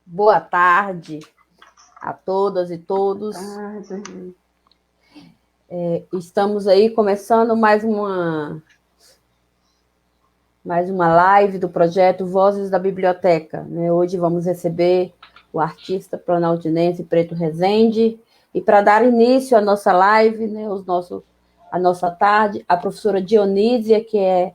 Boa tarde a todas e todos. Estamos aí começando mais uma live do projeto Vozes da Biblioteca. Hoje vamos receber o artista planaltinense Preto Rezende. E para dar início à nossa live, a nossa tarde, a professora Dionísia, que é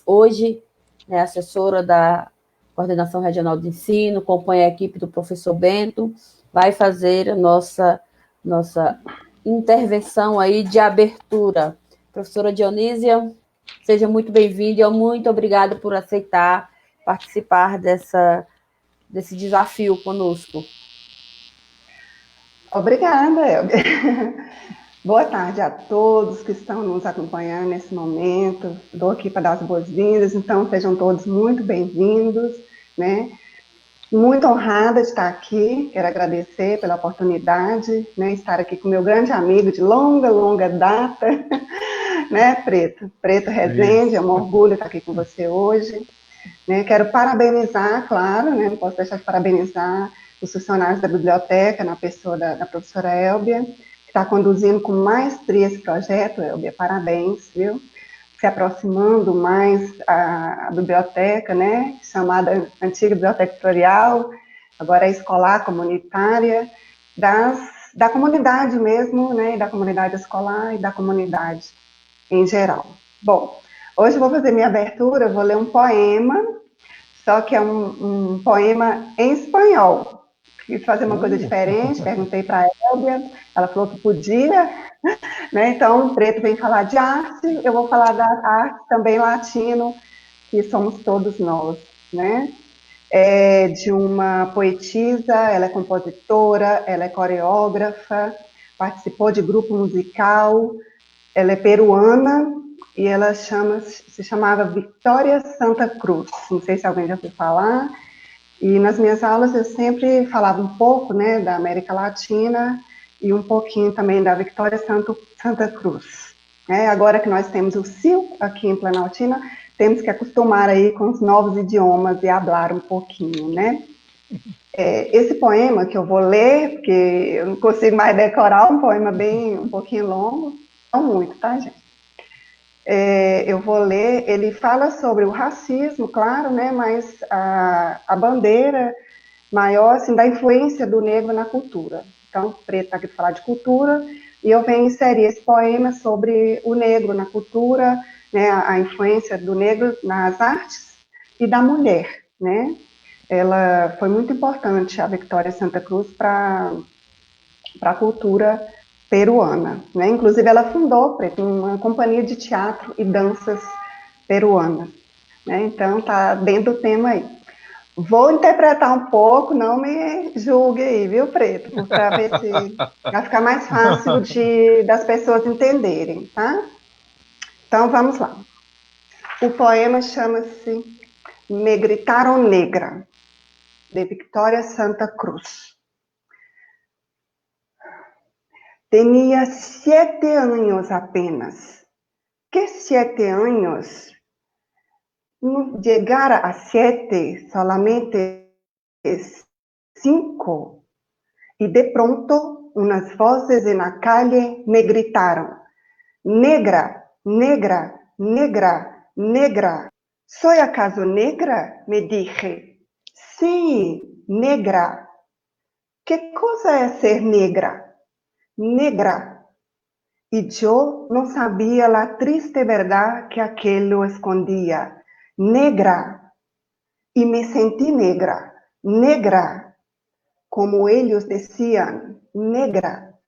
hoje assessora da Coordenação Regional de Ensino, compõe a equipe do professor Bento, vai fazer a nossa intervenção aí de abertura. Professora Dionísia, seja muito bem-vinda e muito obrigada por aceitar participar desse desafio conosco. Obrigada, Elbia. Boa tarde a todos que estão nos acompanhando nesse momento. Estou aqui para dar as boas-vindas, então sejam todos muito bem-vindos, né? Muito honrada de estar aqui, quero agradecer pela oportunidade, né? Estar aqui com meu grande amigo de longa data, né, Preto Rezende, é um orgulho estar aqui com você hoje. Né? Quero parabenizar, claro, né? Não posso deixar de parabenizar os funcionários da biblioteca, na pessoa da professora Elbia, que está conduzindo com maestria esse projeto, Elbia, parabéns, viu? Se aproximando mais a biblioteca, né? Chamada antiga biblioteca tutorial, agora é escolar, comunitária, da comunidade mesmo, né? Da comunidade escolar e da comunidade em geral. Bom, hoje eu vou fazer minha abertura, eu vou ler um poema, só que é um poema em espanhol. Quis fazer uma coisa diferente, perguntei para a Elbia, ela falou que podia, né? Então o Preto vem falar de arte, eu vou falar da arte também latino, que somos todos nós, né? É de uma poetisa, ela é compositora, ela é coreógrafa, participou de grupo musical, ela é peruana e ela se chamava Victoria Santa Cruz. Não sei se alguém já ouviu falar. E nas minhas aulas eu sempre falava um pouco, né, da América Latina e um pouquinho também da Victoria Santa Cruz. Agora que nós temos o CIL aqui em Planaltina, temos que acostumar aí com os novos idiomas e falar um pouquinho, né? Esse poema que eu vou ler, porque eu não consigo mais decorar, um poema um pouquinho longo, não muito, tá, gente? Eu vou ler, ele fala sobre o racismo, claro, né, mas a bandeira maior, assim, da influência do negro na cultura. Então, o Preto está aqui para falar de cultura, e eu venho inserir esse poema sobre o negro na cultura, né, a influência do negro nas artes e da mulher, né. Ela foi muito importante, a Victoria Santa Cruz, para a cultura peruana, né? Inclusive, ela fundou, Preto, uma companhia de teatro e danças peruanas, né? Então, tá dentro do tema aí. Vou interpretar um pouco, não me julgue aí, viu, Preto? Para ver se vai ficar mais fácil das pessoas entenderem, tá? Então, vamos lá. O poema chama-se Me Gritaram Negra, de Victoria Santa Cruz. Tenía 7 años apenas. ¿Qué 7 años? Llegar a 7, solamente 5. Y de pronto, unas voces en la calle me gritaron: negra, negra, negra, negra. ¿Soy acaso negra? Me dije. Sí, negra. ¿Qué cosa es ser negra? Negra. Y yo no sabía la triste verdad que aquello escondía. Negra. Y me sentí negra, negra, como ellos decían, negra.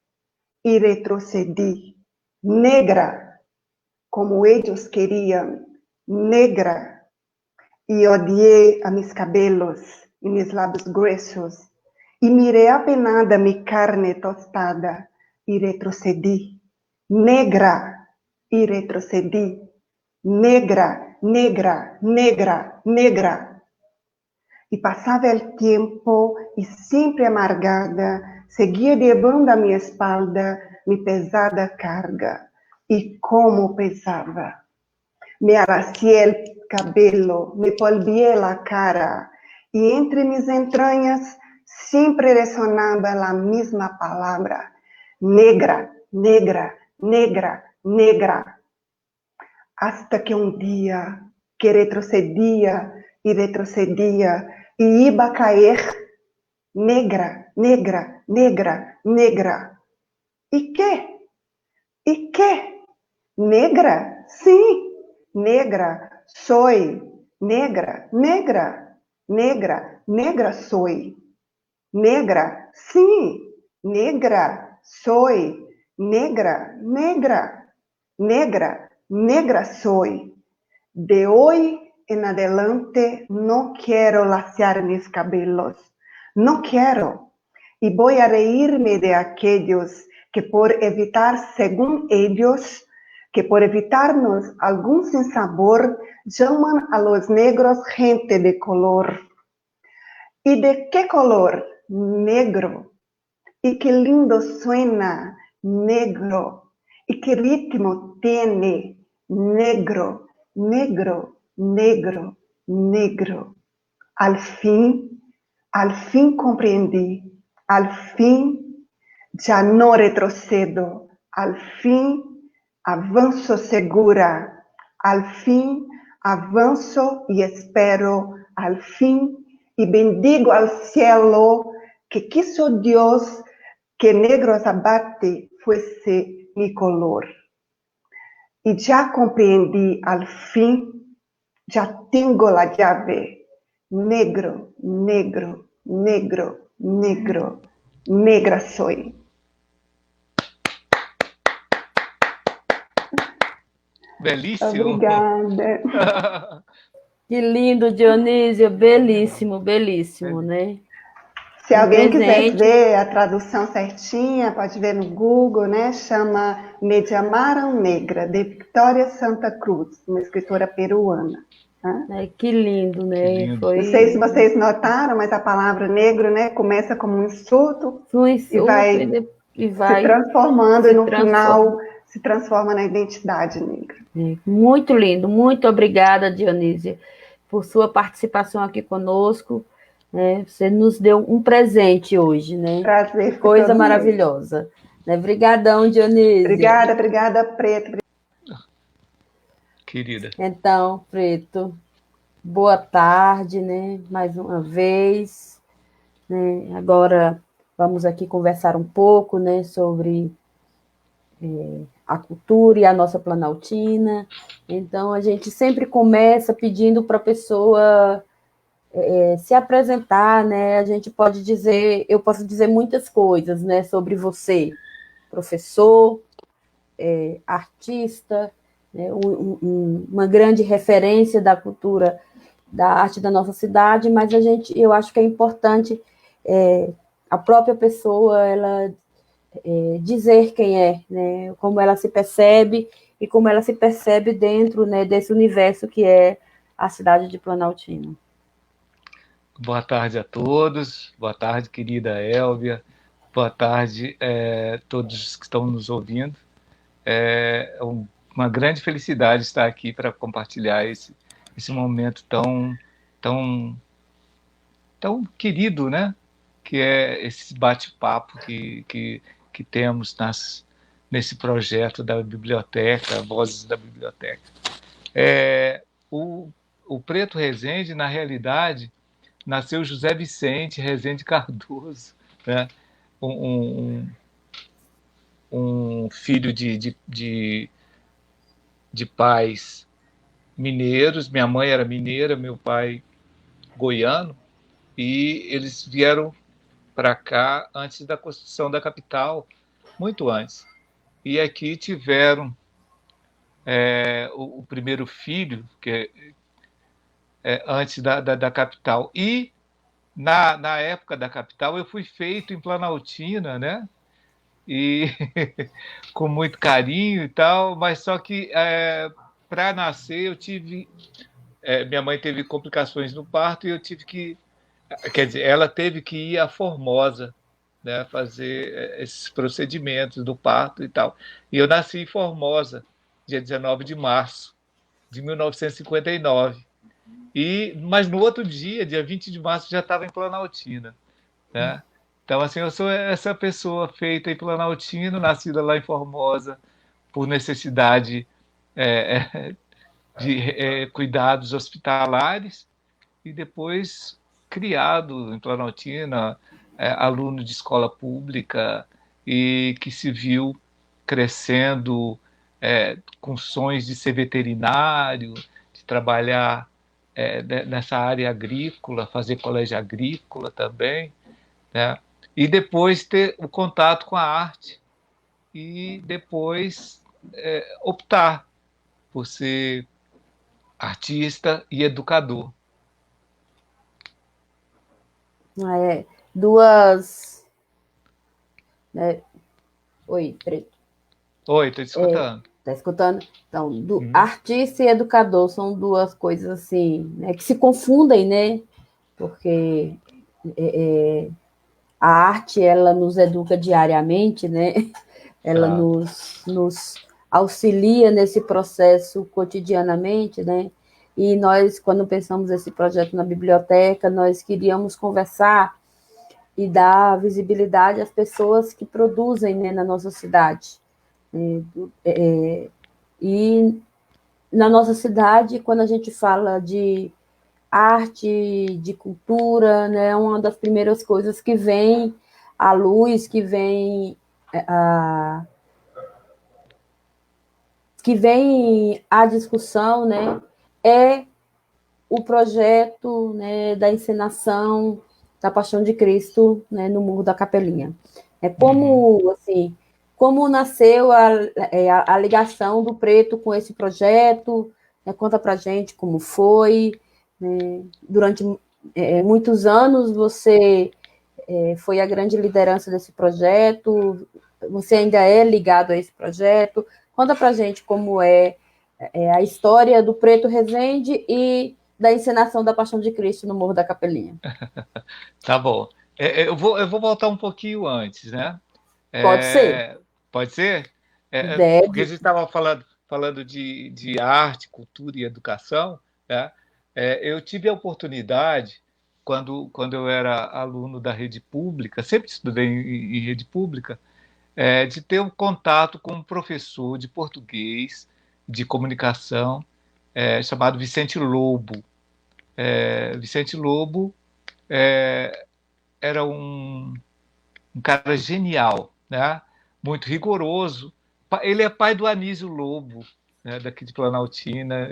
Y retrocedí, negra, como ellos querían, negra. Y odié a mis cabellos y mis labios gruesos. Y miré apenada mi carne tostada y retrocedí. Negra, y retrocedí, negra, negra, negra, negra. Y pasaba el tiempo y siempre amargada, seguía llevando a mi espalda mi pesada carga. Y cómo pesaba. Me aracié el cabello, me polvié la cara, y entre mis entrañas siempre resonaba la misma palabra, negra, negra, negra, negra, hasta que un día que retrocedía y iba a caer negra, negra, negra, negra. ¿Y qué? ¿Y qué? Negra, sí, negra soy, negra, negra, negra, negra soy, negra, sí, negra soy, negra, negra, negra, negra soy. De hoy en adelante no quiero laciar mis cabellos, no quiero. Y voy a reírme de aquellos que por evitar, según ellos, que por evitarnos algún sinsabor, llaman a los negros gente de color. ¿Y de qué color? Negro. Y qué lindo suena, negro. Y qué ritmo tiene, negro, negro, negro, negro. Al fin comprendí, al fin ya no retrocedo, al fin avanzo segura, al fin avanzo y espero, al fin, y bendigo al cielo que quiso Dios que negros abate fuese mi color. Y ya comprendí al fin, ya tengo la llave. Negro, negro, negro, negro, negra soy. Belíssimo. Obrigada. Que lindo, Dionísio, belíssimo, belíssimo, né? Se alguém quiser presente. ver a tradução certinha, pode ver no Google, né? Chama Me Llamaram Negra, de Victoria Santa Cruz, uma escritora peruana. Tá? Que lindo, né? Que lindo. Foi... Não sei se vocês notaram, mas a palavra negro, né, começa como um insulto, e vai se transformando, e no final se transforma na identidade negra. Muito lindo, muito obrigada, Dionísia, por sua participação aqui conosco. Né? Você nos deu um presente hoje, né? Prazer. Coisa maravilhosa. Né? Obrigadão, Dionísia. Obrigada, Preto. Querida. Então, Preto, boa tarde, né? Mais uma vez. Né? Agora vamos aqui conversar um pouco, né, sobre a cultura e a nossa Planaltina. Então, a gente sempre começa pedindo para a pessoa se apresentar, né? A gente pode dizer, eu posso dizer muitas coisas, né, sobre você, professor, artista, né, uma grande referência da cultura, da arte da nossa cidade, mas eu acho que é importante a própria pessoa, ela dizer quem é, né, como ela se percebe e como ela se percebe dentro, né, desse universo que é a cidade de Planaltina. Boa tarde a todos, boa tarde, querida Elvia, boa tarde a todos que estão nos ouvindo. É uma grande felicidade estar aqui para compartilhar esse momento tão querido, né? Que é esse bate-papo que temos nesse projeto da biblioteca, Vozes da Biblioteca. O Preto Rezende, na realidade, nasceu José Vicente Rezende Cardoso, né? Um filho de pais mineiros. Minha mãe era mineira, meu pai goiano, e eles vieram para cá antes da construção da capital, muito antes. E aqui tiveram o primeiro filho, que antes da capital. E na época da capital eu fui feito em Planaltina, né? E com muito carinho e tal, mas só que para nascer eu tive... minha mãe teve complicações no parto e eu tive que... Quer dizer, ela teve que ir a Formosa, né, fazer esses procedimentos do parto e tal. E eu nasci em Formosa, dia 19 de março de 1959. Mas no outro dia, dia 20 de março, já estava em Planaltina. né? Então, assim, eu sou essa pessoa feita em Planaltino, nascida lá em Formosa, por necessidade de cuidados hospitalares, e depois criado em Planaltina, aluno de escola pública, e que se viu crescendo com sonhos de ser veterinário, de trabalhar nessa área agrícola, fazer colégio agrícola também, né? E depois ter o contato com a arte e depois optar por ser artista e educador. É, duas. Né? Oi, Preto. Oi, estou te escutando. Tá escutando? Então, artista e educador são duas coisas assim, né, que se confundem, né? Porque a arte, ela nos educa diariamente, né? Ela nos auxilia nesse processo cotidianamente, né? E nós, quando pensamos esse projeto na biblioteca, nós queríamos conversar e dar visibilidade às pessoas que produzem, né, na nossa cidade. E na nossa cidade, quando a gente fala de arte, de cultura, né, uma das primeiras coisas que vem à luz, que vem à discussão, né, é o projeto, né, da encenação da Paixão de Cristo, né, no Morro da Capelinha. É como, assim, como nasceu a ligação do Preto com esse projeto, né, conta pra gente como foi, né, durante muitos anos você foi a grande liderança desse projeto, você ainda é ligado a esse projeto, conta pra gente como é a história do Preto Resende e da encenação da Paixão de Cristo no Morro da Capelinha. Tá bom. Eu vou voltar um pouquinho antes, né? Pode ser. Pode ser? Porque a Deve. gente estava falando de arte, cultura e educação, né? Eu tive a oportunidade, quando eu era aluno da rede pública, sempre estudei em rede pública, de ter um contato com um professor de português, de comunicação, chamado Vicente Lobo. Vicente Lobo era um cara genial, né? Muito rigoroso. Ele é pai do Anísio Lobo, né? Daqui de Planaltina.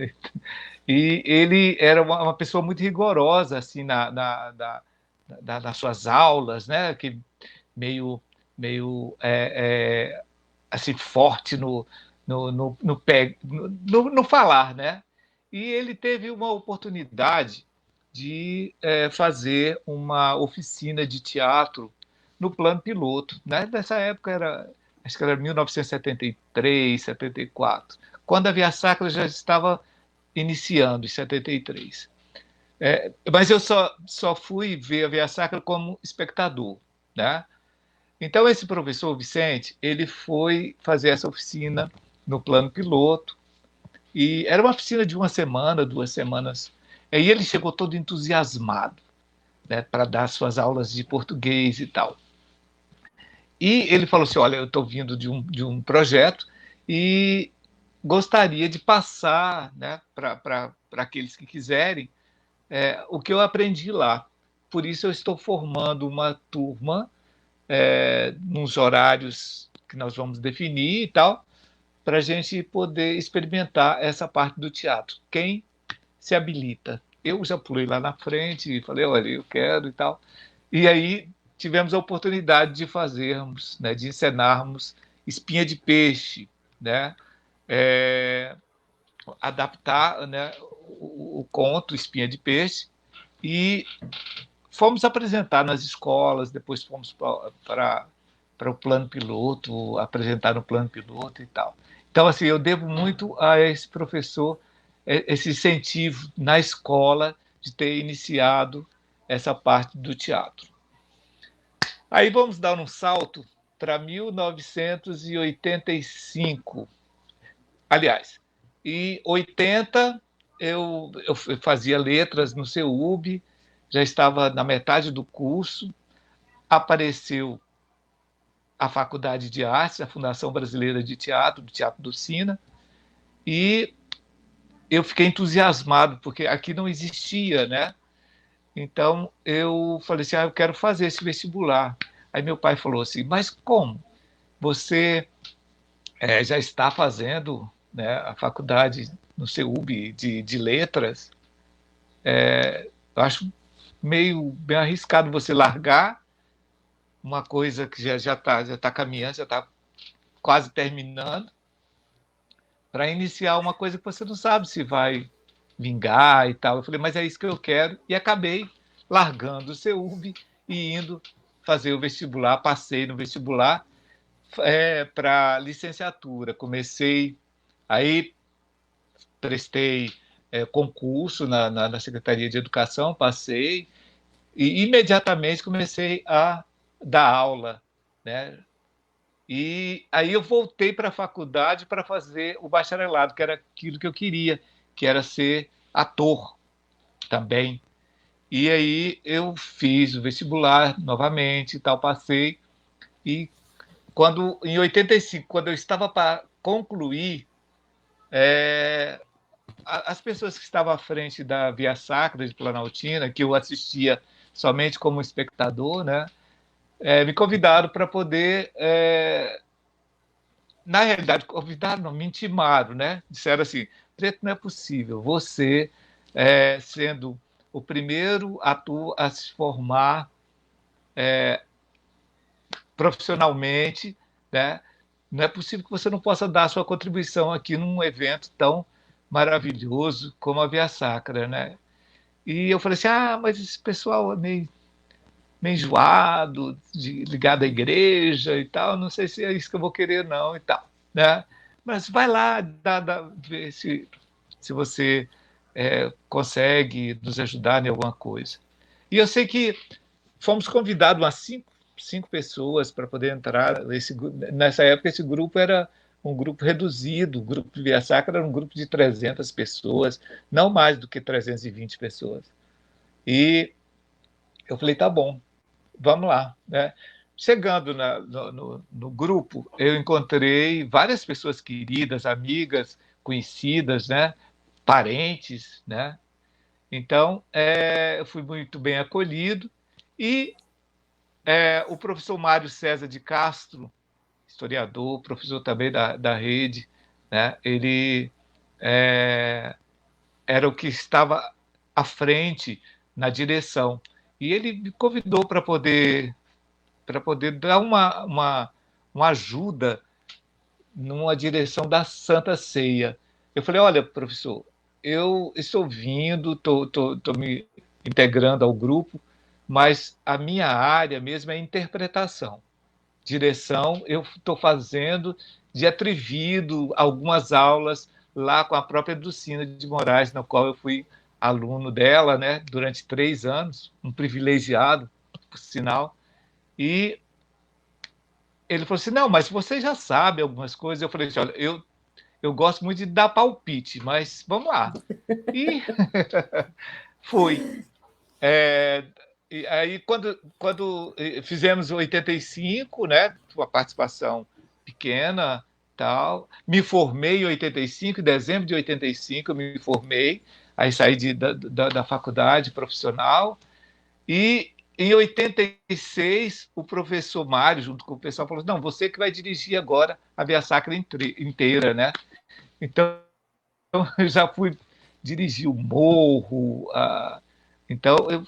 E ele era uma pessoa muito rigorosa assim nas suas aulas, né? Que meio assim forte no falar, né? E ele teve uma oportunidade de fazer uma oficina de teatro no plano piloto, né? Nessa época acho que era 1973, 74, quando a Via Sacra já estava iniciando, em 73. Mas eu só fui ver a Via Sacra como espectador, né? Então esse professor Vicente, ele foi fazer essa oficina no plano piloto, e era uma oficina de uma semana, 2 semanas. E ele chegou todo entusiasmado, né, para dar suas aulas de português e tal. E ele falou assim: olha, eu estou vindo de um projeto e gostaria de passar, né, para aqueles que quiserem o que eu aprendi lá. Por isso eu estou formando uma turma nos horários que nós vamos definir e tal, para a gente poder experimentar essa parte do teatro. Quem se habilita? Eu já pulei lá na frente e falei: olha, eu quero e tal. E aí tivemos a oportunidade de fazermos, né, de encenarmos Espinha de Peixe, né? Adaptar, né, o conto Espinha de Peixe, e fomos apresentar nas escolas, depois fomos para o plano piloto, apresentar no plano piloto e tal. Então, assim, eu devo muito a esse professor, esse incentivo na escola de ter iniciado essa parte do teatro. Aí vamos dar um salto para 1985. Aliás, em 80 eu fazia letras no CEUB, já estava na metade do curso, apareceu a Faculdade de Artes, a Fundação Brasileira de Teatro, do Teatro Docina, e eu fiquei entusiasmado, porque aqui não existia, né? Então, eu falei assim, eu quero fazer esse vestibular. Aí meu pai falou assim, mas como? Você já está fazendo, né, a faculdade no CEUB de letras? Eu acho meio bem arriscado você largar uma coisa que já tá caminhando, já está quase terminando, para iniciar uma coisa que você não sabe se vai vingar e tal. Eu falei, mas é isso que eu quero. E acabei largando o CEUB e indo fazer o vestibular. Passei no vestibular para licenciatura. Comecei, aí prestei concurso na Secretaria de Educação, passei, e imediatamente comecei a dar aula, né? E aí eu voltei para a faculdade para fazer o bacharelado, que era aquilo que eu queria, que era ser ator também. E aí eu fiz o vestibular novamente, e tal, passei. E em 85, quando eu estava para concluir, as pessoas que estavam à frente da Via Sacra de Planaltina, que eu assistia somente como espectador, né, me convidaram para poder na realidade, convidaram, não, me intimaram, né? Disseram assim, Preto, não é possível, você, sendo o primeiro ator a se formar profissionalmente, né? Não é possível que você não possa dar a sua contribuição aqui num evento tão maravilhoso como a Via Sacra, né? E eu falei assim, mas esse pessoal é meio enjoado, ligado à igreja e tal, não sei se é isso que eu vou querer não e tal, né? Mas vai lá, ver se você consegue nos ajudar em alguma coisa. E eu sei que fomos convidados umas cinco pessoas para poder entrar. Nessa época, esse grupo era um grupo reduzido, o grupo de Via Sacra era um grupo de 300 pessoas, não mais do que 320 pessoas. E eu falei, tá bom, vamos lá, né? Chegando no grupo, eu encontrei várias pessoas queridas, amigas, conhecidas, né? Parentes, né? Então, eu fui muito bem acolhido e o professor Mário César de Castro, historiador, professor também da rede, né? Ele era o que estava à frente na direção e ele me convidou para poder dar uma ajuda numa direção da Santa Ceia. Eu falei, olha, professor, eu estou vindo, estou me integrando ao grupo, mas a minha área mesmo é interpretação. Direção, eu estou fazendo de atrevido algumas aulas lá com a própria Dulcina de Moraes, na qual eu fui aluno dela, né, durante 3 anos, um privilegiado, por sinal. E ele falou assim, não, mas você já sabe algumas coisas. Eu falei assim, olha, eu gosto muito de dar palpite, mas vamos lá. E fui. E aí, quando fizemos o 85, né, uma participação pequena, tal, me formei em 85, em dezembro de 85 eu me formei, aí saí da faculdade profissional, e em 86, o professor Mário, junto com o pessoal, falou: não, você que vai dirigir agora a Via Sacra inteira, né? Então, eu já fui dirigir o morro. Então, eu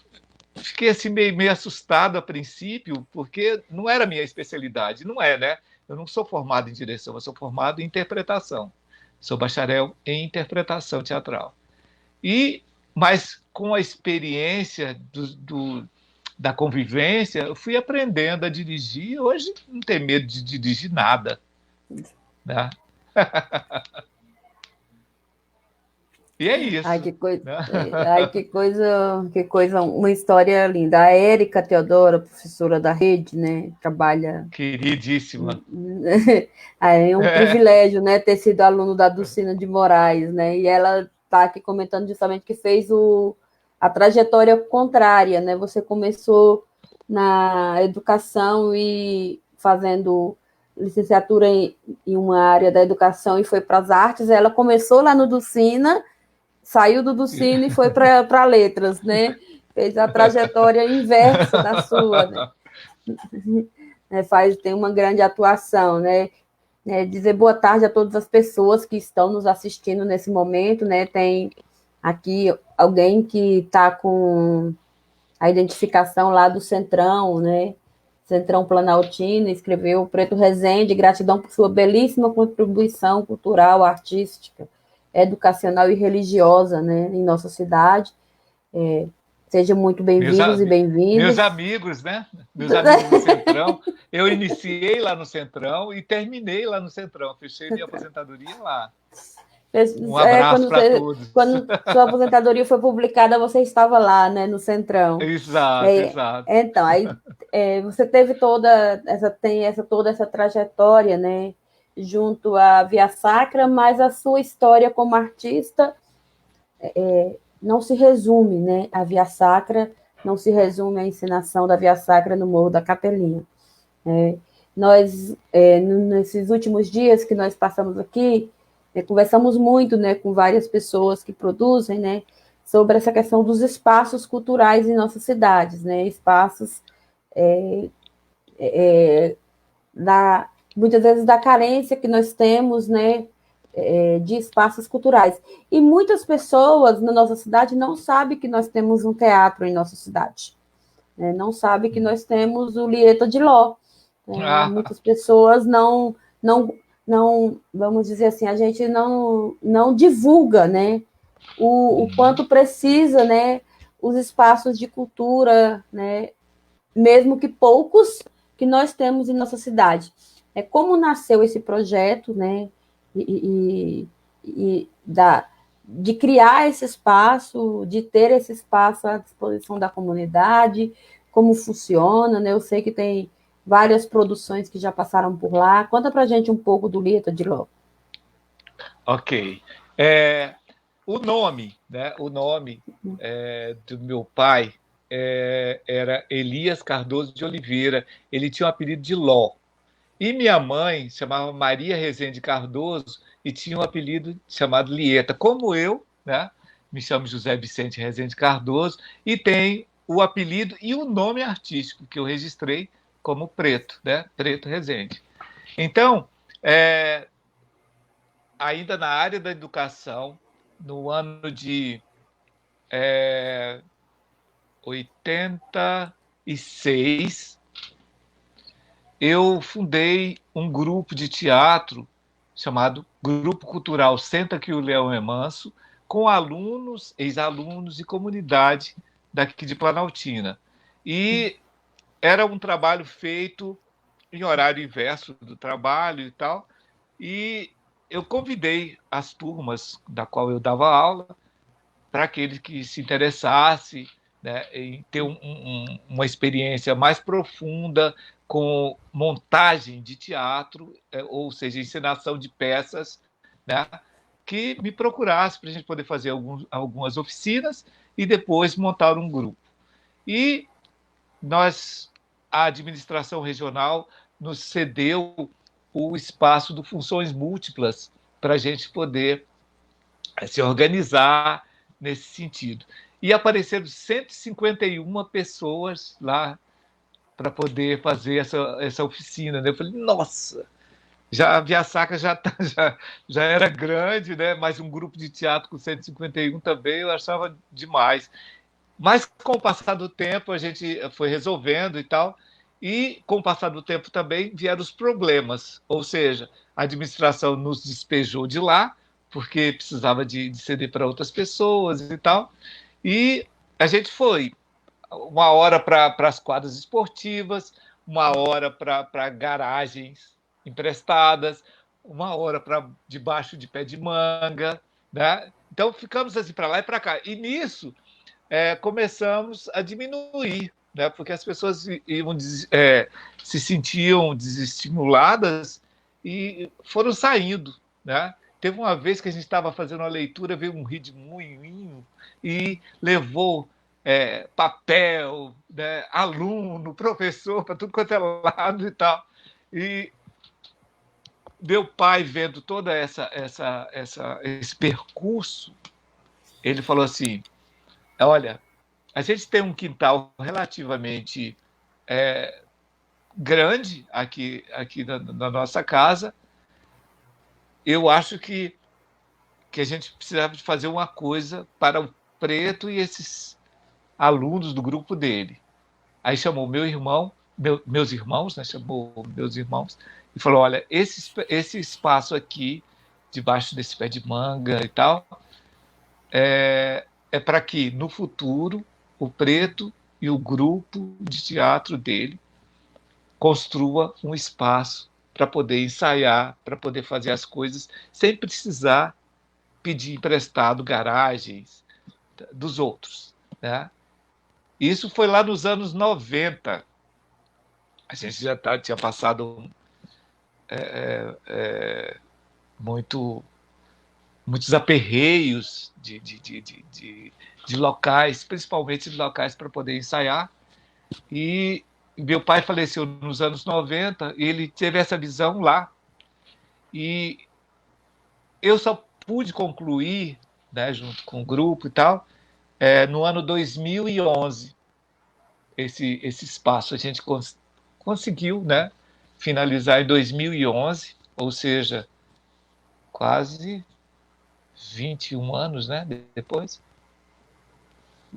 fiquei assim meio assustado a princípio, porque não era a minha especialidade, não é, né? Eu não sou formado em direção, eu sou formado em interpretação. Sou bacharel em interpretação teatral. Mas com a experiência da convivência, eu fui aprendendo a dirigir. Hoje não tenho medo de dirigir nada, né? E é isso. Ai, que coisa, uma história linda. A Érica Teodora, professora da rede, né, trabalha... Queridíssima. É um privilégio, né, ter sido aluno da Dulcina de Moraes, né, e ela está aqui comentando justamente que fez a trajetória contrária, né, você começou na educação e fazendo licenciatura em uma área da educação e foi para as artes. Ela começou lá no Ducina, saiu do Ducina e foi para letras, né? Fez a trajetória inversa da sua, né? Tem uma grande atuação, né? Dizer boa tarde a todas as pessoas que estão nos assistindo nesse momento, né? Tem aqui alguém que está com a identificação lá do Centrão, né? Centrão Planaltino, escreveu Preto Rezende, gratidão por sua belíssima contribuição cultural, artística, educacional e religiosa, né, em nossa cidade. Sejam muito bem-vindos e bem-vindas. Meus amigos, né? Meus amigos do Centrão. Eu iniciei lá no Centrão e terminei lá no Centrão. Fechei minha aposentadoria lá. Um abraço para todos. Quando sua aposentadoria foi publicada, você estava lá, né, no Centrão. Exato, exato. Então, aí você teve toda essa trajetória, né, junto à Via Sacra, mas a sua história como artista não se resume, né, à Via Sacra, não se resume à ensinação da Via Sacra no Morro da Capelinha. Nós, nesses últimos dias que nós passamos aqui, conversamos muito, né, com várias pessoas que produzem, né, sobre essa questão dos espaços culturais em nossas cidades, né, espaços muitas vezes da carência que nós temos, né, de espaços culturais. E muitas pessoas na nossa cidade não sabem que nós temos um teatro em nossa cidade, né, não sabem que nós temos o Lieta de Ló. Muitas pessoas não, vamos dizer assim, a gente não divulga, né, o quanto precisa, né, os espaços de cultura, né, mesmo que poucos, que nós temos em nossa cidade. Como nasceu esse projeto, né, de criar esse espaço, de ter esse espaço à disposição da comunidade, como funciona, né, eu sei que tem várias produções que já passaram por lá. Conta pra gente um pouco do Lieta de Ló. Ok. O nome, né? O nome do meu pai era Elias Cardoso de Oliveira. Ele tinha o apelido de Ló. E minha mãe chamava Maria Rezende Cardoso e tinha um apelido chamado Lieta. Como eu, né? Me chamo José Vicente Rezende Cardoso e tem o apelido e o nome artístico que eu registrei como Preto, né? Preto Rezende. Então, ainda na área da educação, no ano de 86, eu fundei um grupo de teatro chamado Grupo Cultural Senta que o Leão é Manso, com alunos, ex-alunos e comunidade daqui de Planaltina. E era um trabalho feito em horário inverso do trabalho e tal, e eu convidei as turmas da qual eu dava aula para aquele que se interessasse, né, em ter uma experiência mais profunda com montagem de teatro, ou seja, encenação de peças, né, que me procurasse para a gente poder fazer algumas oficinas e depois montar um grupo. E a administração regional nos cedeu o espaço do Funções Múltiplas para a gente poder se organizar nesse sentido. E apareceram 151 pessoas lá para poder fazer essa oficina. Né? Eu falei, nossa, a Via Sacra já era grande, né? Mas um grupo de teatro com 151 também eu achava demais. Mas com o passar do tempo a gente foi resolvendo e tal, e com o passar do tempo também vieram os problemas, ou seja, a administração nos despejou de lá, porque precisava de ceder para outras pessoas e tal, e a gente foi uma hora para as quadras esportivas, uma hora para garagens emprestadas, uma hora para debaixo de pé de manga, né? Então ficamos assim para lá e para cá, e nisso começamos a diminuir, né? Porque as pessoas se sentiam desestimuladas e foram saindo, né? Teve uma vez que a gente estava fazendo uma leitura, veio um redemoinho e levou papel, né, aluno, professor, para tudo quanto é lado e tal. E meu pai, vendo todo esse percurso, ele falou assim: olha, a gente tem um quintal relativamente grande aqui na nossa casa. Eu acho que a gente precisava de fazer uma coisa para o Preto e esses alunos do grupo dele. Aí chamou meu irmão, meus irmãos, né? Chamou meus irmãos e falou: olha, esse espaço aqui, debaixo desse pé de manga e tal, é para que, no futuro, o Preto e o grupo de teatro dele construa um espaço para poder ensaiar, para poder fazer as coisas sem precisar pedir emprestado garagens dos outros, né? Isso foi lá nos anos 90. A gente já tinha passado muito, muitos aperreios de locais, principalmente de locais para poder ensaiar. E meu pai faleceu nos anos 90 e ele teve essa visão lá. E eu só pude concluir, né, junto com o grupo e tal, no ano 2011. Esse espaço a gente conseguiu, né, finalizar em 2011, ou seja, quase 21 anos, né, depois.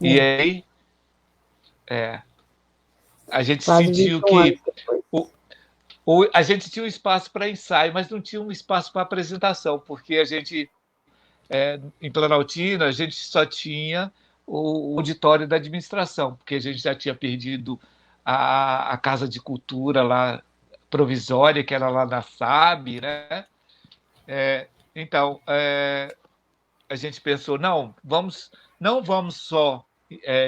E aí a gente Quase sentiu 21 anos que depois. a gente tinha um espaço para ensaio, mas não tinha um espaço para apresentação, porque a gente, em Planaltina, a gente só tinha o auditório da administração, porque a gente já tinha perdido a Casa de Cultura lá provisória, que era lá na SAB, né? Então, a gente pensou, não vamos só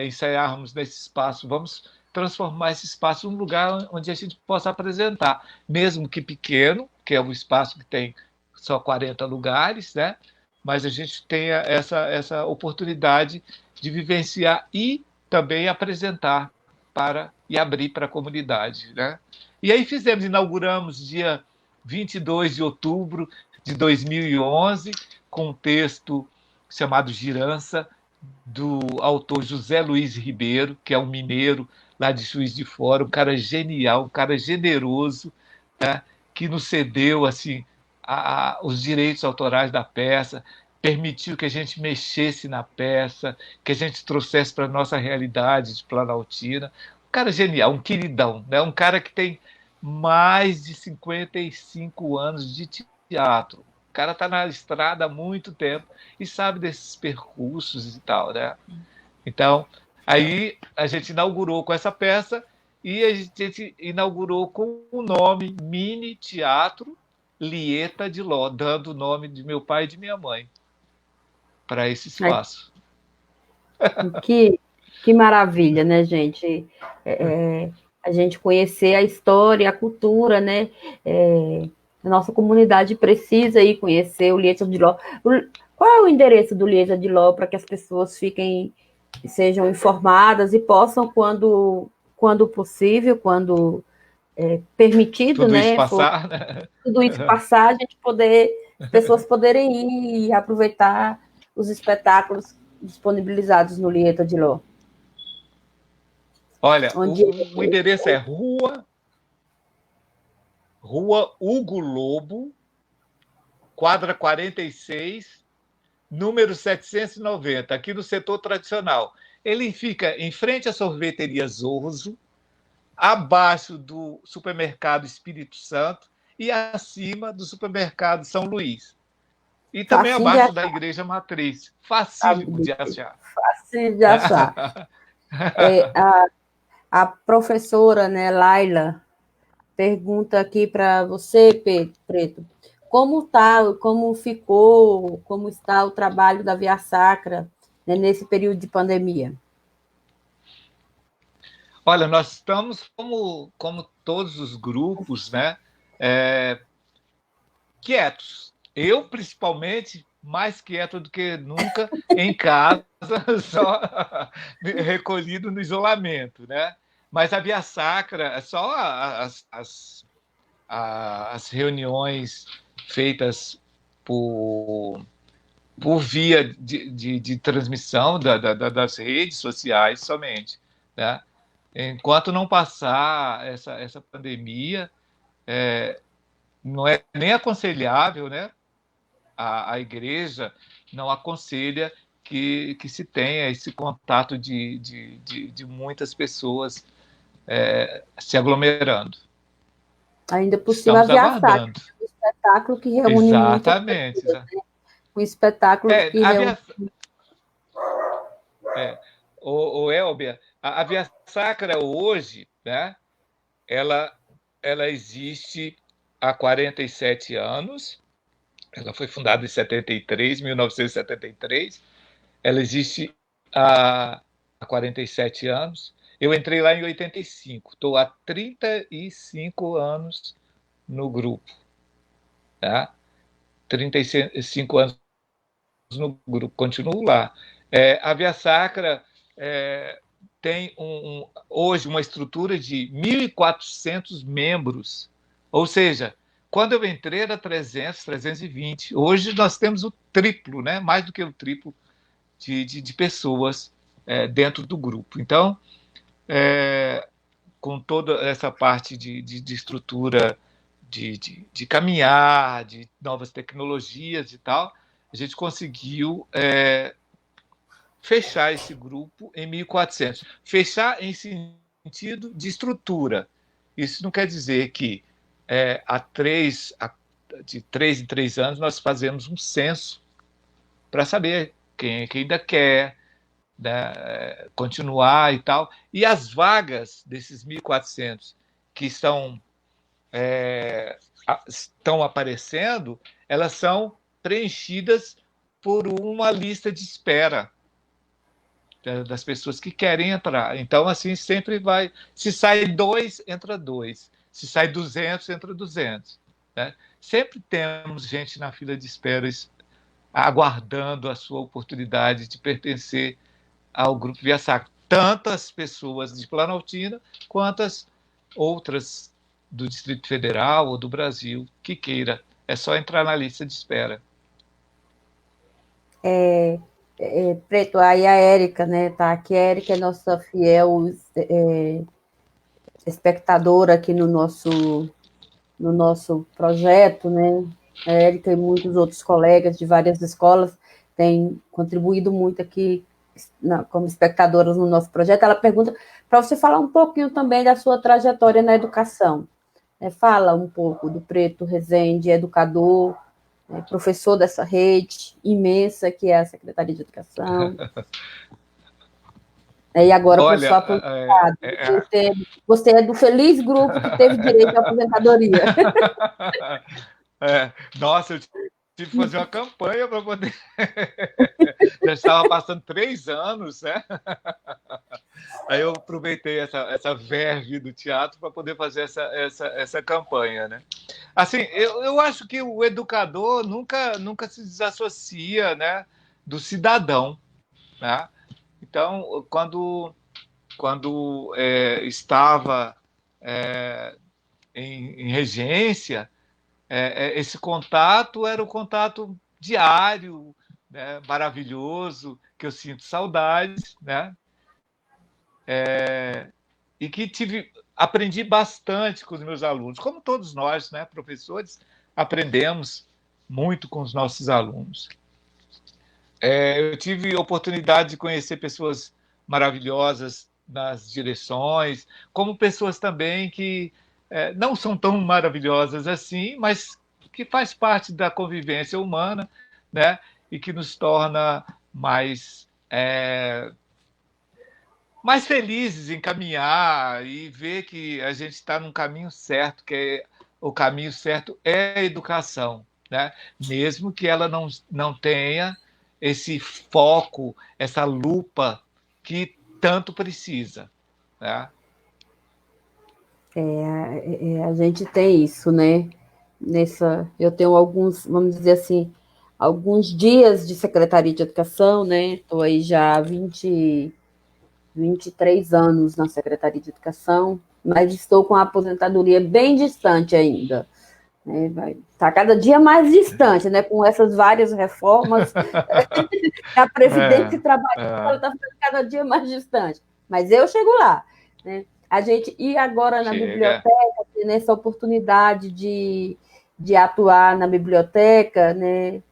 ensaiarmos nesse espaço, vamos transformar esse espaço num lugar onde a gente possa apresentar, mesmo que pequeno, que é um espaço que tem só 40 lugares, né? Mas a gente tenha essa oportunidade de vivenciar e também apresentar e abrir para a comunidade, né? E aí inauguramos dia 22 de outubro de 2011, com um texto chamado Girança, do autor José Luiz Ribeiro, que é um mineiro lá de Juiz de Fora, um cara genial, um cara generoso, né, que nos cedeu assim, os direitos autorais da peça, permitiu que a gente mexesse na peça, que a gente trouxesse para a nossa realidade de Planaltina. Um cara genial, um queridão, né? Um cara que tem mais de 55 anos de teatro. O cara está na estrada há muito tempo e sabe desses percursos e tal, né? Então, aí a gente inaugurou com essa peça e a gente inaugurou com o nome Mini Teatro Lieta de Ló, dando o nome de meu pai e de minha mãe para esse espaço. Que maravilha, né, gente? A gente conhecer a história, a cultura, né? A nossa comunidade precisa ir conhecer o Lieta de Ló. Qual é o endereço do Lieta de Ló para que as pessoas sejam informadas e possam, quando possível, quando permitido, Tudo isso né? passar, né? Tudo isso passar, as pessoas poderem ir e aproveitar os espetáculos disponibilizados no Lieta de Ló. Olha, o endereço é Rua Hugo Lobo, quadra 46, número 790, aqui no setor tradicional. Ele fica em frente à sorveteria Zorzo, abaixo do supermercado Espírito Santo e acima do supermercado São Luís. E também abaixo da Igreja Matriz. Facílimo de achar. Fácil de achar. A professora, né, Laila, pergunta aqui para você, Preto, como está o trabalho da Via Sacra, né, nesse período de pandemia? Olha, nós estamos, como todos os grupos, né, quietos. Eu, principalmente, mais quieto do que nunca em casa, só recolhido no isolamento, né? Mas a Via Sacra, só as reuniões feitas por, por via de transmissão das redes sociais somente, né? Enquanto não passar essa pandemia, não é nem aconselhável, né? A igreja não aconselha que se tenha esse contato de muitas pessoas se aglomerando. Ainda por cima, a Estamos Via Sacra, aguardando. um espetáculo que reúne muitas Exatamente. pessoas, né? Um espetáculo que reúne... O Elbia, a Via Sacra hoje, né, ela existe há 47 anos. Ela foi fundada em 1973. Ela existe há 47 anos. Eu entrei lá em 85. Estou há 35 anos no grupo. Tá? 35 anos no grupo. Continuo lá. A Via Sacra tem hoje uma estrutura de 1.400 membros. Ou seja, quando eu entrei era 300, 320. Hoje nós temos o triplo, né? Mais do que o triplo de pessoas dentro do grupo. Então, com toda essa parte de estrutura de caminhar, de novas tecnologias e tal, a gente conseguiu fechar esse grupo em 1.400. Fechar em sentido de estrutura. Isso não quer dizer que de 3 em 3 anos nós fazemos um censo para saber quem ainda quer, né, continuar e tal. E as vagas desses 1.400 que estão aparecendo, elas são preenchidas por uma lista de espera das pessoas que querem entrar. Então, assim, sempre vai... Se sai 2, entra 2. Se sai 200, entra 200. Né? Sempre temos gente na fila de espera aguardando a sua oportunidade de pertencer ao Grupo Via Sacra. Tantas pessoas de Planaltina quanto as outras do Distrito Federal ou do Brasil que queira. É só entrar na lista de espera. Preto, aí a Érica, né, tá aqui. A Érica é nossa fiel espectadora aqui no nosso projeto, né? A Érica e muitos outros colegas de várias escolas têm contribuído muito aqui como espectadoras no nosso projeto. Ela pergunta para você falar um pouquinho também da sua trajetória na educação. Fala um pouco do Preto Rezende, educador, professor dessa rede imensa que é a Secretaria de Educação. E agora, professor aposentado. Você é do feliz grupo que teve direito à aposentadoria. Nossa, eu tive que fazer uma campanha para poder... Já estava passando 3 anos, né? Aí eu aproveitei essa verve do teatro para poder fazer essa campanha, né? Assim, eu acho que o educador nunca se desassocia, né, do cidadão, né? Então, quando estava em regência, esse contato era o contato diário, né, maravilhoso, que eu sinto saudades, né? E que aprendi bastante com os meus alunos, como todos nós, né, professores, aprendemos muito com os nossos alunos. Eu tive oportunidade de conhecer pessoas maravilhosas nas direções, como pessoas também que não são tão maravilhosas assim, mas que faz parte da convivência humana, né? E que nos torna mais felizes em caminhar e ver que a gente está num caminho certo, que o caminho certo é a educação, né? Mesmo que ela não tenha esse foco, essa lupa que tanto precisa, né? A gente tem isso, né? Eu tenho alguns, vamos dizer assim, alguns dias de Secretaria de Educação, né? Estou aí já há 23 anos na Secretaria de Educação, mas estou com a aposentadoria bem distante ainda. Né? Vai estar cada dia mais distante, né? Com essas várias reformas, a presidência trabalhando, ela está ficando cada dia mais distante. Mas eu chego lá. Né? A gente, e agora na biblioteca, nessa oportunidade de atuar na biblioteca, né?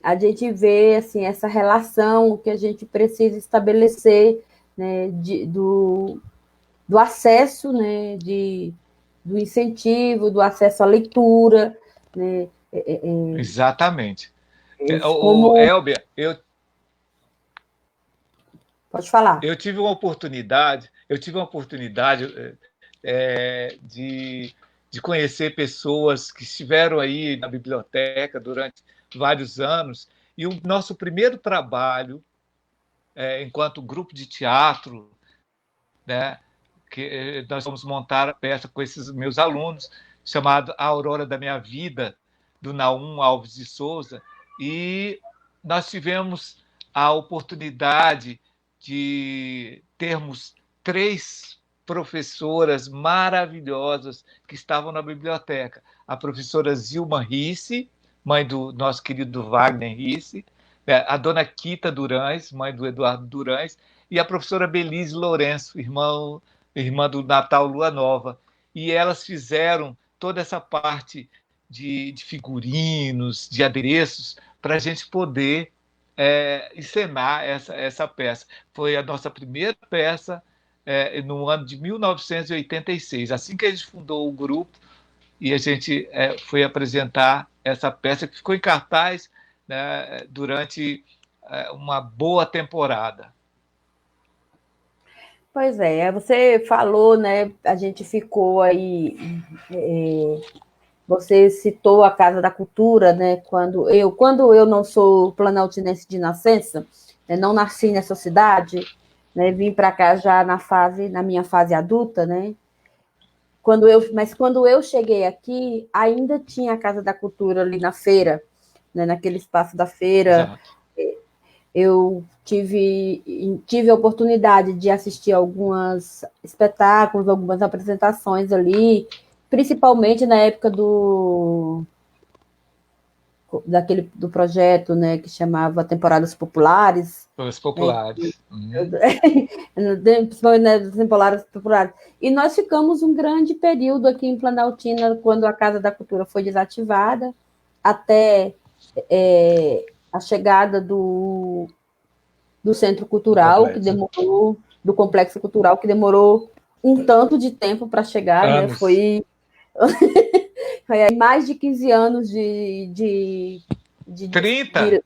A gente vê assim, essa relação que a gente precisa estabelecer, né, do acesso, né, do incentivo, do acesso à leitura. Né, Exatamente. Como... Elbia, Pode falar. Eu tive uma oportunidade de conhecer pessoas que estiveram aí na biblioteca durante vários anos, e o nosso primeiro trabalho, enquanto grupo de teatro, né, que nós fomos montar a peça com esses meus alunos, chamado A Aurora da Minha Vida, do Naum Alves de Souza, e nós tivemos a oportunidade de termos 3 professoras maravilhosas que estavam na biblioteca. A professora Zilma Risse, mãe do nosso querido Wagner Risse, a dona Quita Durães, mãe do Eduardo Durães, e a professora Belise Lourenço, irmã do Natal Lua Nova. E elas fizeram toda essa parte de figurinos, de adereços, para a gente poder encenar essa peça. Foi a nossa primeira peça no ano de 1986, assim que a gente fundou o grupo, e a gente foi apresentar essa peça que ficou em cartaz, né, durante uma boa temporada. Pois é, você falou, né? A gente ficou aí. Você citou a Casa da Cultura, né? Quando eu não sou planaltinense de nascença, né, não nasci nessa cidade, né? Vim para cá já na minha fase adulta, né? Mas quando eu cheguei aqui, ainda tinha a Casa da Cultura ali na feira, né? Naquele espaço da feira. Exato. Eu tive a oportunidade de assistir alguns espetáculos, algumas apresentações ali, principalmente na época do projeto, né, que chamava Temporadas Populares. Os populares. Principalmente nas Temporadas Populares. E nós ficamos um grande período aqui em Planaltina, quando a Casa da Cultura foi desativada, até a chegada do Centro Cultural, que demorou, do Complexo Cultural, que demorou um tanto de tempo para chegar, né? Foi mais de 15 anos de 30?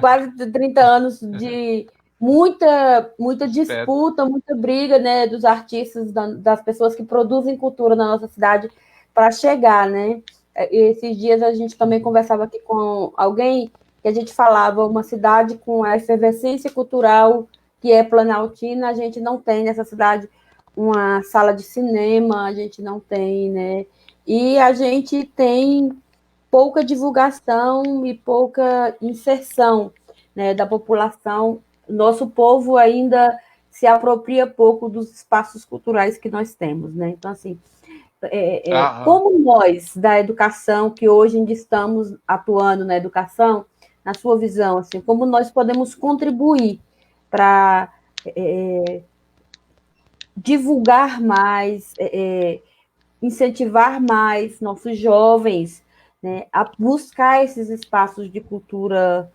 Quase 30 anos de muita disputa, muita briga, né, dos artistas, das pessoas que produzem cultura na nossa cidade para chegar, né? Esses dias a gente também conversava aqui com alguém que a gente falava, uma cidade com a efervescência cultural que é Planaltina, a gente não tem nessa cidade uma sala de cinema, a gente não tem, né? E a gente tem pouca divulgação e pouca inserção, né, da população. Nosso povo ainda se apropria pouco dos espaços culturais que nós temos, né? Então, assim, como nós, da educação, que hoje ainda estamos atuando na educação, na sua visão, assim, como nós podemos contribuir para divulgar mais, incentivar mais nossos jovens, né, a buscar esses espaços de cultura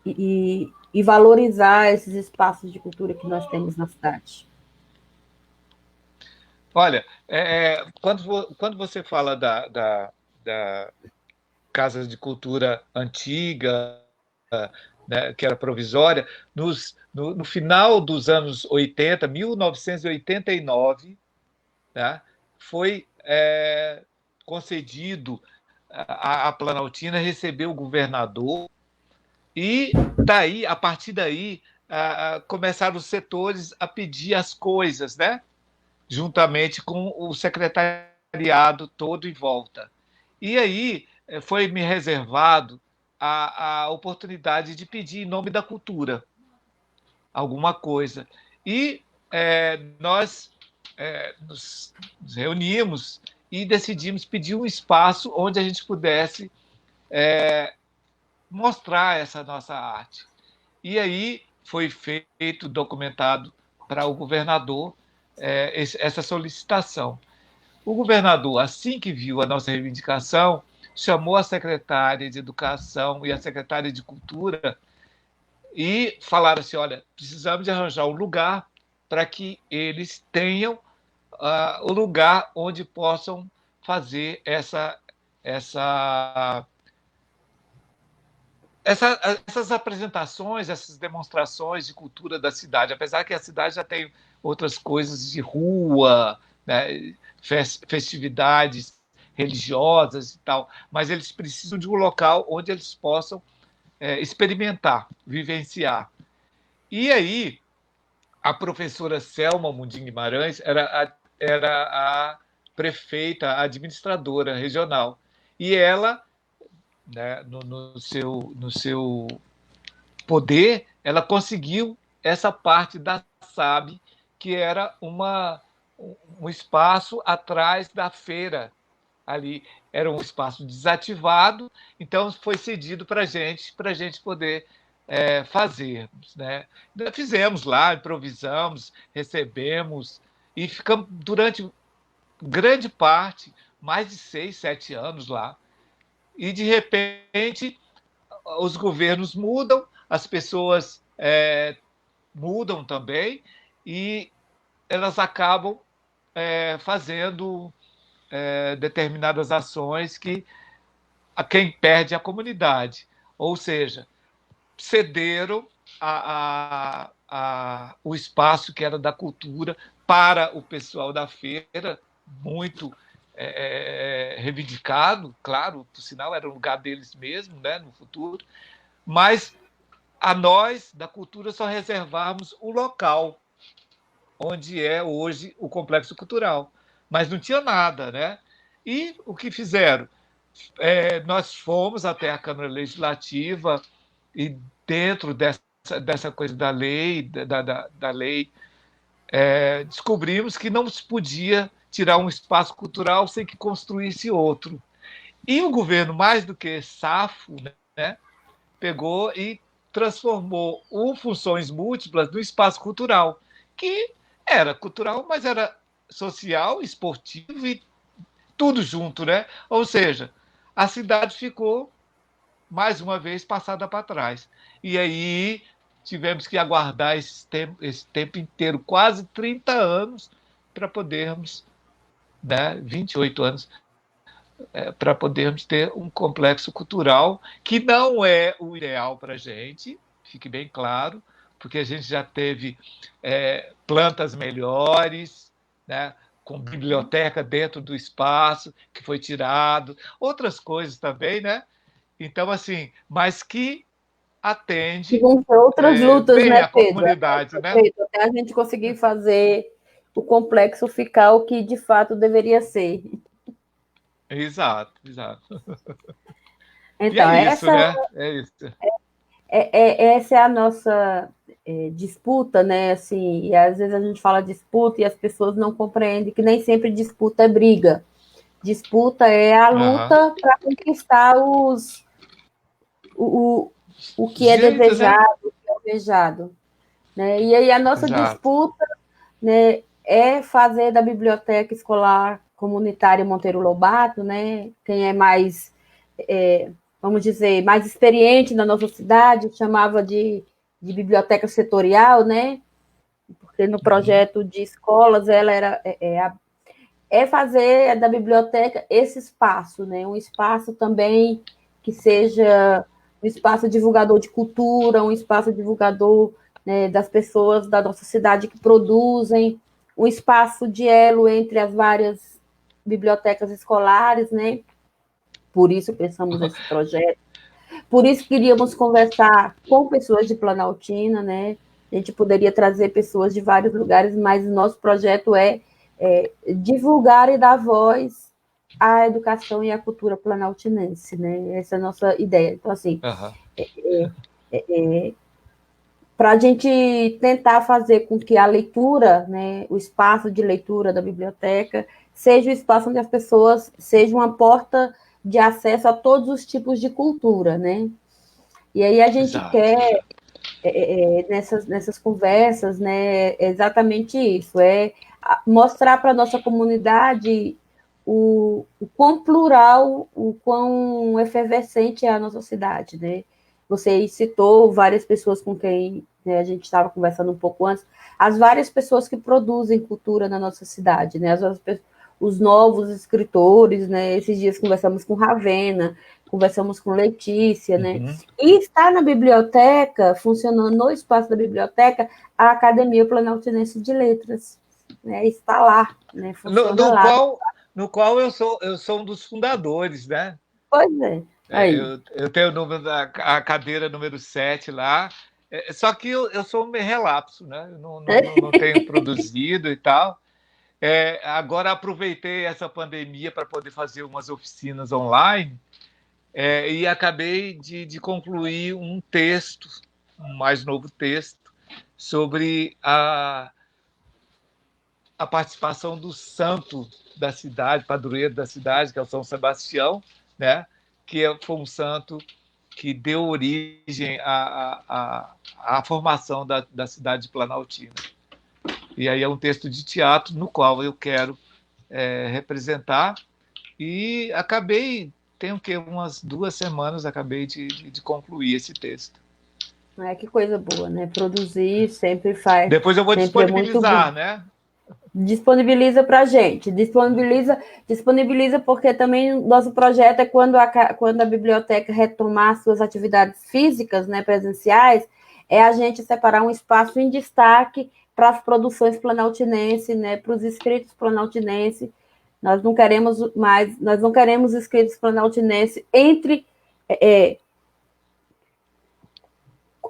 e valorizar esses espaços de cultura que nós temos na cidade? Olha, quando você fala da Casa de Cultura antiga, né, que era provisória, no final dos anos 80, 1989, né, foi concedido a Planaltina receber o governador, e daí, a partir daí, começaram os setores a pedir as coisas, né? Juntamente com o secretariado todo em volta. E aí foi me reservado a oportunidade de pedir em nome da cultura alguma coisa. E nós nos reunimos e decidimos pedir um espaço onde a gente pudesse mostrar essa nossa arte. E aí foi feito, documentado para o governador essa solicitação. O governador, assim que viu a nossa reivindicação, chamou a secretária de Educação e a secretária de Cultura e falaram assim: olha, precisamos de arranjar um lugar para que eles tenham o lugar onde possam fazer essas apresentações, essas demonstrações de cultura da cidade, apesar que a cidade já tem outras coisas de rua, né, festividades religiosas e tal, mas eles precisam de um local onde eles possam experimentar, vivenciar. E aí, a professora Selma Mundim Guimarães era a prefeita, a administradora regional, e ela, né, no seu poder, ela conseguiu essa parte da SAB, que era um espaço atrás da feira. Ali era um espaço desativado, então foi cedido para a gente poder fazer. Né? Fizemos lá, improvisamos, recebemos, e ficamos durante grande parte, mais de 6, 7 anos lá. E, de repente, os governos mudam, as pessoas mudam também, e elas acabam fazendo determinadas ações que a quem perde a comunidade. Ou seja, cederam o espaço que era da cultura para o pessoal da feira, muito reivindicado, claro, por sinal, era o lugar deles mesmo, né, no futuro, mas a nós, da cultura, só reservarmos o local onde é hoje o Complexo Cultural. Mas não tinha nada, né? E o que fizeram? Nós fomos até a Câmara Legislativa e, dentro dessa coisa da lei, da lei, descobrimos que não se podia tirar um espaço cultural sem que construísse outro. E o governo, mais do que safo, né, pegou e transformou o Funções Múltiplas no espaço cultural, que era cultural, mas era social, esportivo e tudo junto, né? Ou seja, a cidade ficou, mais uma vez, passada para trás. E aí tivemos que aguardar esse tempo inteiro, quase 30 anos, para podermos, né, 28 anos, para podermos ter um complexo cultural, que não é o ideal para a gente, fique bem claro, porque a gente já teve plantas melhores, né, com biblioteca dentro do espaço, que foi tirado, outras coisas também, né? Então, assim, mas que atende E vão ser outras lutas, bem né, a Pedro? comunidade, né? Até a gente conseguir fazer o complexo ficar o que de fato deveria ser. Exato, exato. E Então, é isso, né? É isso. essa é a nossa disputa, né? Assim, e às vezes a gente fala disputa e as pessoas não compreendem que nem sempre disputa é briga. Disputa é a luta para conquistar o que é desejado, o que é almejado. Né? E aí a nossa disputa, né, é fazer da Biblioteca Escolar Comunitária Monteiro Lobato, né? Quem é mais, vamos dizer, mais experiente na nossa cidade, chamava de biblioteca setorial, né? Porque no projeto de escolas ela era fazer da biblioteca esse espaço, né? Um espaço também que seja um espaço divulgador de cultura, um espaço divulgador, né, das pessoas da nossa cidade que produzem, um espaço de elo entre as várias bibliotecas escolares, né? Por isso pensamos nesse projeto. Por isso queríamos conversar com pessoas de Planaltina, né? A gente poderia trazer pessoas de vários lugares, mas o nosso projeto é divulgar e dar voz a educação e a cultura planaltinense, né? Essa é a nossa ideia. Então, assim, para a gente tentar fazer com que a leitura, né, o espaço de leitura da biblioteca, seja o espaço onde as pessoas, seja uma porta de acesso a todos os tipos de cultura, né? E aí a gente quer, nessas conversas, né, exatamente isso, mostrar para a nossa comunidade o quão plural, o quão efervescente é a nossa cidade, né? Você citou várias pessoas com quem, né, a gente estava conversando um pouco antes, as várias pessoas que produzem cultura na nossa cidade, né? Os novos escritores, né? Esses dias conversamos com Ravena, conversamos com Letícia, né? E está na biblioteca, funcionando no espaço da biblioteca, a Academia Planaltinense de Letras, né? Está lá, né? Funciona lá. No qual eu sou um dos fundadores, né? Pois é. Aí. Eu tenho o número a cadeira número 7 lá, só que eu sou um relapso, né? Eu não tenho produzido e tal. Agora aproveitei essa pandemia para poder fazer umas oficinas online e acabei de concluir um texto, um mais novo texto, sobre a participação do santo da cidade, padroeiro da cidade, que é o São Sebastião, né? Que foi um santo que deu origem à formação da cidade de Planaltina. E aí é um texto de teatro no qual eu quero representar e tem o quê? Umas 2 semanas, acabei de concluir esse texto. Que coisa boa, né? Produzir sempre faz. Depois eu vou sempre disponibilizar, né? Disponibiliza para a gente, disponibiliza porque também nosso projeto é quando a biblioteca retomar suas atividades físicas, né, presenciais, é a gente separar um espaço em destaque para as produções planaltinenses, né, para os escritos planaltinenses. Nós não queremos escritos planaltinenses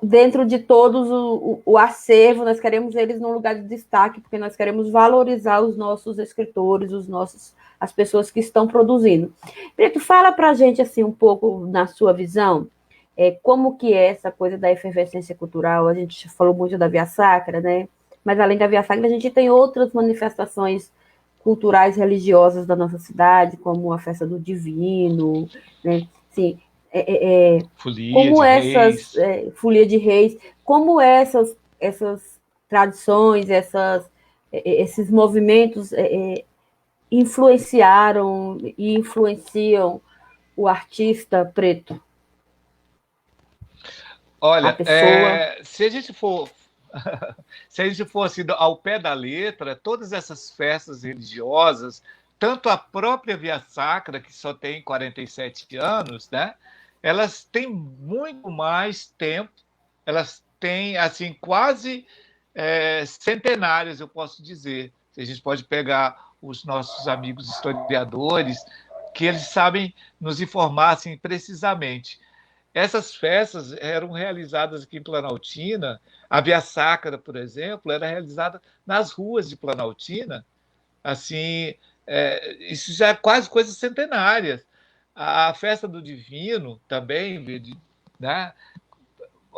dentro de todos o acervo, nós queremos eles num lugar de destaque, porque nós queremos valorizar os nossos escritores, as pessoas que estão produzindo. Preto, fala para a gente assim, um pouco, na sua visão, como que é essa coisa da efervescência cultural. A gente falou muito da Via Sacra, né? Mas além da Via Sacra, a gente tem outras manifestações culturais religiosas da nossa cidade, como a Festa do Divino, né? Sim, como essas folia de reis, como essas tradições, esses movimentos influenciaram e influenciam o artista preto. Olha, se a gente for assim, ao pé da letra, todas essas festas religiosas, tanto a própria Via Sacra, que só tem 47 anos, né? Elas têm muito mais tempo, elas têm assim quase centenárias, eu posso dizer. A gente pode pegar os nossos amigos historiadores, que eles sabem nos informar assim, precisamente. Essas festas eram realizadas aqui em Planaltina. A Via Sacra, por exemplo, era realizada nas ruas de Planaltina. Assim, isso já é quase coisas centenárias. A festa do Divino também, né?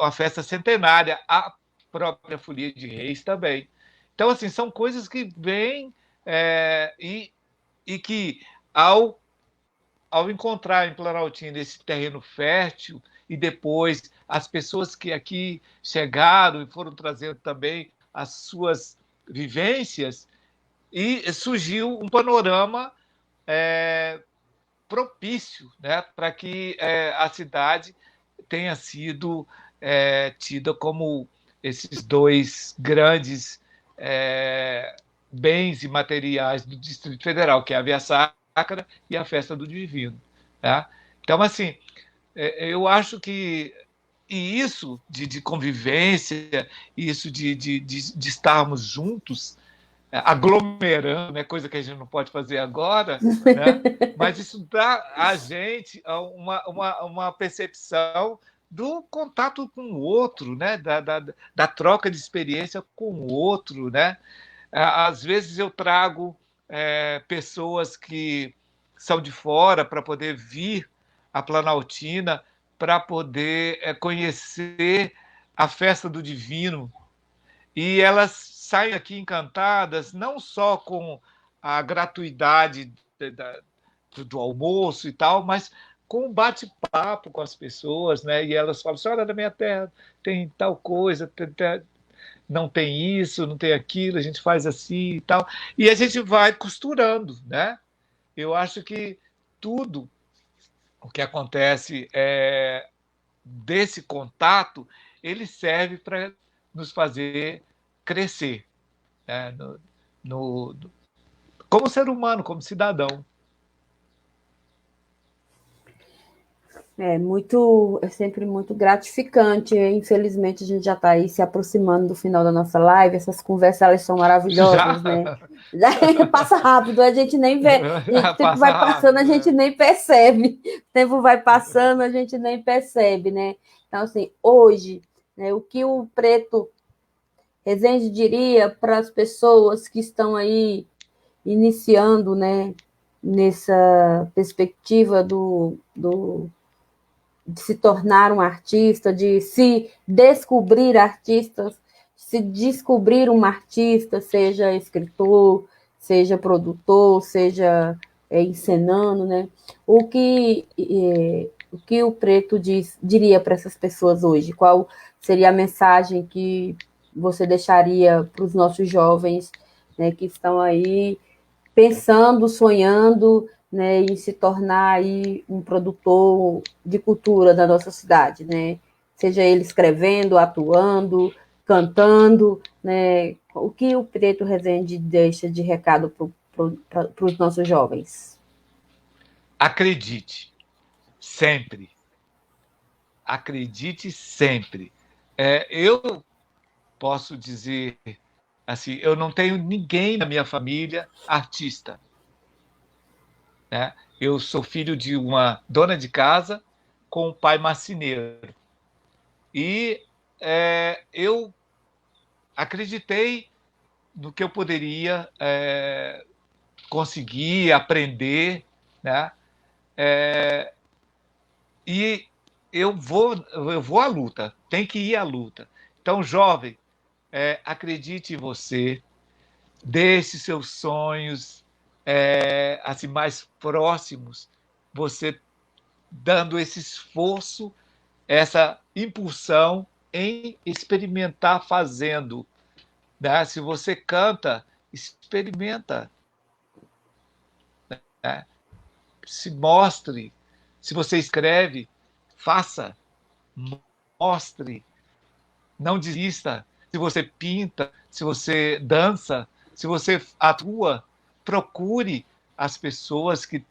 A festa centenária, a própria Folia de Reis também. Então, assim, são coisas que vêm e que, ao encontrar em Planaltina esse terreno fértil, e depois as pessoas que aqui chegaram e foram trazendo também as suas vivências, e surgiu um panorama propício, né, para que a cidade tenha sido tida como esses 2 grandes bens imateriais do Distrito Federal, que é a Via Sacra e a Festa do Divino. Tá? Então, assim, eu acho que isso de convivência, isso de estarmos juntos, aglomerando, né, coisa que a gente não pode fazer agora, né? Mas isso dá a gente uma percepção do contato com o outro, né? Da troca de experiência com o outro, né? Às vezes eu trago pessoas que são de fora para poder vir à Planaltina, para poder conhecer a festa do Divino. E elas saem aqui encantadas, não só com a gratuidade do almoço e tal, mas com um bate-papo com as pessoas, né? E elas falam assim, olha, na minha terra tem tal coisa, não tem isso, não tem aquilo, a gente faz assim e tal. E a gente vai costurando, né? Eu acho que tudo o que acontece desse contato, ele serve para nos fazer crescer, né? Como ser humano, como cidadão. É sempre muito gratificante. Infelizmente, a gente já está aí se aproximando do final da nossa live. Essas conversas, elas são maravilhosas, Já né? Passa rápido, a gente nem vê. O tempo passa vai passando, a rápido. gente nem percebe. O tempo vai passando, a gente nem percebe, né? Então, assim, hoje, né, o que o Preto Rezende diria para as pessoas que estão aí iniciando, né, nessa perspectiva de se tornar um artista, de se descobrir artistas, se descobrir um artista, seja escritor, seja produtor, seja encenando, né? O que o Preto diria para essas pessoas hoje? Qual seria a mensagem que você deixaria para os nossos jovens, né, que estão aí pensando, sonhando, né, em se tornar aí um produtor de cultura da nossa cidade, né? Seja ele escrevendo, atuando, cantando, né? O que o Preto Rezende deixa de recado para os nossos jovens? Acredite, sempre. Acredite sempre. Eu posso dizer assim, eu não tenho ninguém na minha família artista, né? Eu sou filho de uma dona de casa com um pai marceneiro. E eu acreditei no que eu poderia conseguir aprender, né? E eu vou à luta, tem que ir à luta. Então, jovem, acredite em você, deixe seus sonhos assim mais próximos, você dando esse esforço, essa impulsão em experimentar fazendo, né? Se você canta, experimenta, né? Se mostre. Se você escreve, faça, mostre, não desista. Se você pinta, se você dança, se você atua, procure as pessoas que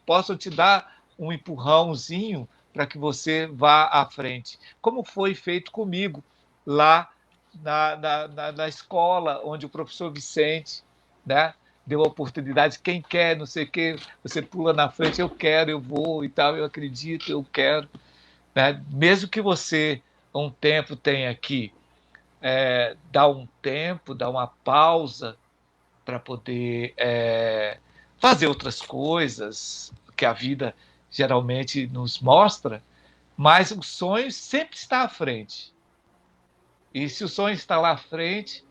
possam te dar um empurrãozinho para que você vá à frente. Como foi feito comigo lá na escola, onde o professor Vicente, né, deu a oportunidade, quem quer, não sei o quê, você pula na frente, eu quero, eu vou e tal, eu acredito, eu quero. Né? Mesmo que você um tempo tenha que dar um tempo, dar uma pausa para poder fazer outras coisas que a vida geralmente nos mostra, mas o sonho sempre está à frente. E se o sonho está lá à frente,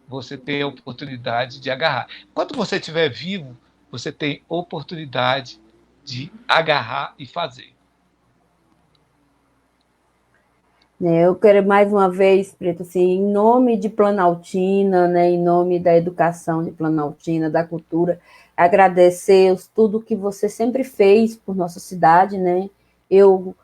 você tem a oportunidade de agarrar. Enquanto você estiver vivo, você tem oportunidade de agarrar e fazer. Eu quero mais uma vez, Preto, assim, em nome de Planaltina, né, em nome da educação de Planaltina, da cultura, agradecer tudo que você sempre fez por nossa cidade, né? Eu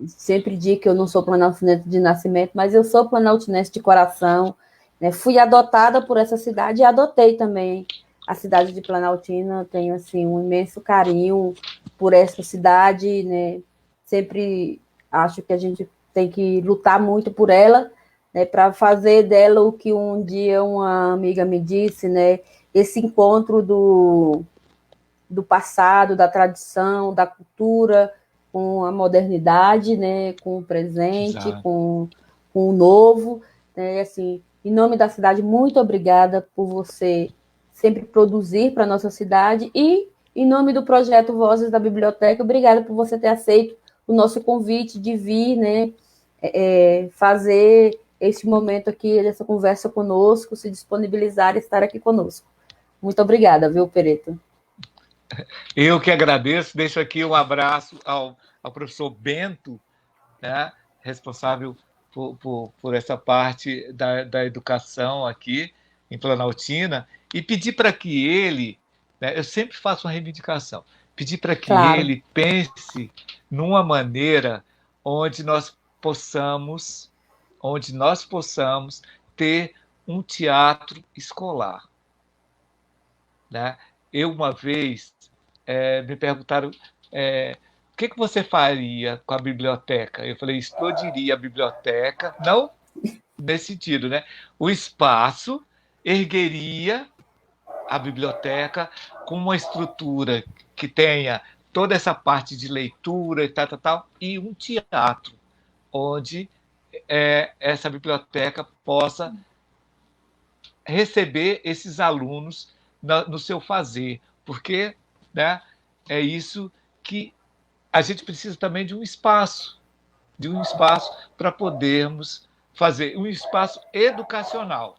sempre digo que eu não sou planaltinense de nascimento, mas eu sou planaltinense de coração, né? Fui adotada por essa cidade e adotei também a cidade de Planaltina. Tenho assim um imenso carinho por essa cidade, né? Sempre acho que a gente tem que lutar muito por ela, né, para fazer dela o que um dia uma amiga me disse, né, esse encontro do passado, da tradição, da cultura, com a modernidade, né, com o presente, com o novo. Né, assim, em nome da cidade, muito obrigada por você sempre produzir para a nossa cidade. E, em nome do projeto Vozes da Biblioteca, obrigada por você ter aceito o nosso convite de vir, né, fazer este momento aqui, essa conversa conosco, se disponibilizar e estar aqui conosco. Muito obrigada, viu, Pereto? Eu que agradeço, deixo aqui um abraço ao professor Bento, né, responsável por essa parte da educação aqui em Planaltina, e pedir para que ele, né, eu sempre faço uma reivindicação, pedir para que ele pense numa maneira onde nós possamos ter um teatro escolar. Né? Eu, uma vez, me perguntaram o que você faria com a biblioteca? Eu falei, explodiria a biblioteca, não nesse sentido, né? O espaço ergueria a biblioteca com uma estrutura que tenha toda essa parte de leitura e tal, e um teatro, onde essa biblioteca possa receber esses alunos no seu fazer, porque, né, é isso que a gente precisa também de um espaço para podermos fazer, um espaço educacional.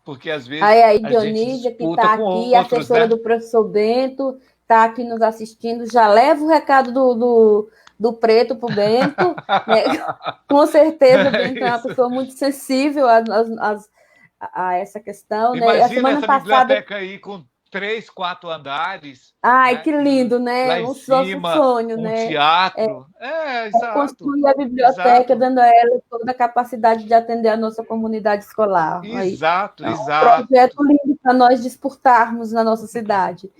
Porque, às vezes, aí, a Dionísia, gente que está aqui, outros, assessora, né, do professor Bento, está aqui nos assistindo, já leva o recado do Preto para o Bento, né? Com certeza o Bento é uma pessoa muito sensível a essa questão. Imagina, né? A semana essa passada... biblioteca aí com 3, 4 andares. Ai, né? Que lindo, né? Lá em Nosso cima, sonho, um né? teatro. Exato. Construir a biblioteca, exato. dando a ela toda a capacidade de atender a nossa comunidade escolar. Exato, aí, exato. Um projeto lindo para nós disputarmos na nossa cidade.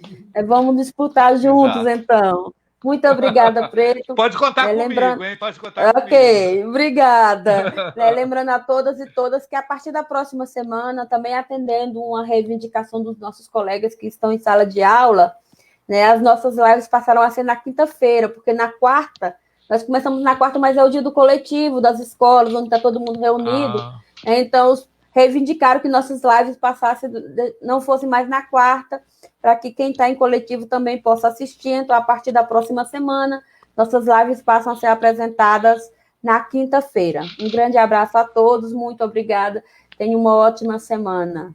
Vamos disputar juntos, exato. Então. Muito obrigada, Preto. Pode contar comigo, hein? Pode contar comigo. Ok, obrigada. Lembrando a todas e todas que a partir da próxima semana, também atendendo uma reivindicação dos nossos colegas que estão em sala de aula, né, as nossas lives passaram a ser na quinta-feira, porque na quarta, nós começamos na quarta, mas é o dia do coletivo, das escolas, onde está todo mundo reunido. Então, reivindicaram que nossas lives passassem, não fossem mais na quarta, para que quem está em coletivo também possa assistir. Então, a partir da próxima semana, nossas lives passam a ser apresentadas na quinta-feira. Um grande abraço a todos, muito obrigada. Tenham uma ótima semana.